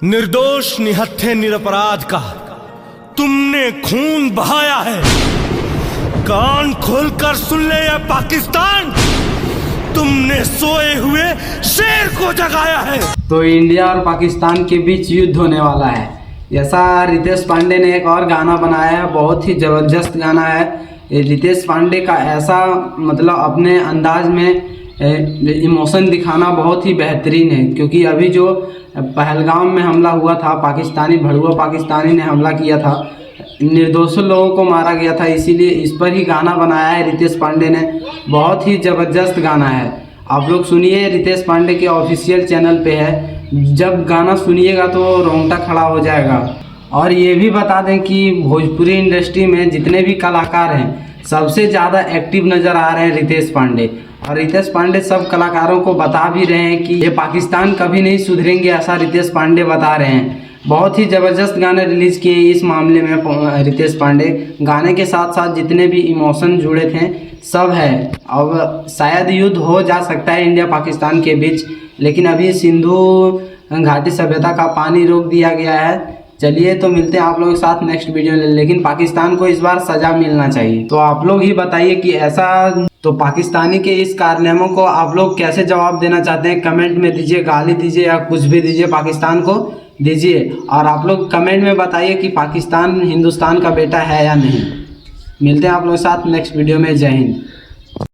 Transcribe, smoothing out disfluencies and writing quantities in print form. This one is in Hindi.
निर्दोष निहत्थे निरपराध का तुमने खून बहाया है। कान खोलकर सुन ले ये पाकिस्तान, तुमने सोए हुए शेर को जगाया है। तो इंडिया और पाकिस्तान के बीच युद्ध होने वाला है, ऐसा रितेश पांडे ने एक और गाना बनाया है। बहुत ही ज़बरदस्त गाना है। रितेश पांडे का ऐसा मतलब अपने अंदाज में इमोशन दिखाना बहुत ही बेहतरीन है, क्योंकि अभी जो पहलगाम में हमला हुआ था, पाकिस्तानी भड़ुआ पाकिस्तानी ने हमला किया था, निर्दोष लोगों को मारा गया था, इसीलिए इस पर ही गाना बनाया है रितेश पांडे ने। बहुत ही ज़बरदस्त गाना है, आप लोग सुनिए। रितेश पांडे के ऑफिशियल चैनल पे है। जब गाना सुनिएगा तो रोंगटा खड़ा हो जाएगा। और ये भी बता दें कि भोजपुरी इंडस्ट्री में जितने भी कलाकार हैं सबसे ज़्यादा एक्टिव नज़र आ रहे हैं रितेश पांडे। और रितेश पांडे सब कलाकारों को बता भी रहे हैं कि ये पाकिस्तान कभी नहीं सुधरेंगे, ऐसा रितेश पांडे बता रहे हैं। बहुत ही ज़बरदस्त गाने रिलीज़ किए इस मामले में रितेश पांडे। गाने के साथ साथ जितने भी इमोशन जुड़े थे सब है। अब शायद युद्ध हो जा सकता है इंडिया पाकिस्तान के बीच, लेकिन अभी सिंधु घाटी सभ्यता का पानी रोक दिया गया है। चलिए तो मिलते हैं आप लोगों के साथ नेक्स्ट वीडियो में। लेकिन पाकिस्तान को इस बार सज़ा मिलना चाहिए। तो आप लोग ही बताइए कि ऐसा तो पाकिस्तानी के इस कारनामों को आप लोग कैसे जवाब देना चाहते हैं, कमेंट में दीजिए, गाली दीजिए या कुछ भी दीजिए, पाकिस्तान को दीजिए। और आप लोग कमेंट में बताइए कि पाकिस्तान हिंदुस्तान का बेटा है या नहीं। मिलते हैं आप लोगों के साथ नेक्स्ट वीडियो में। जय हिंद।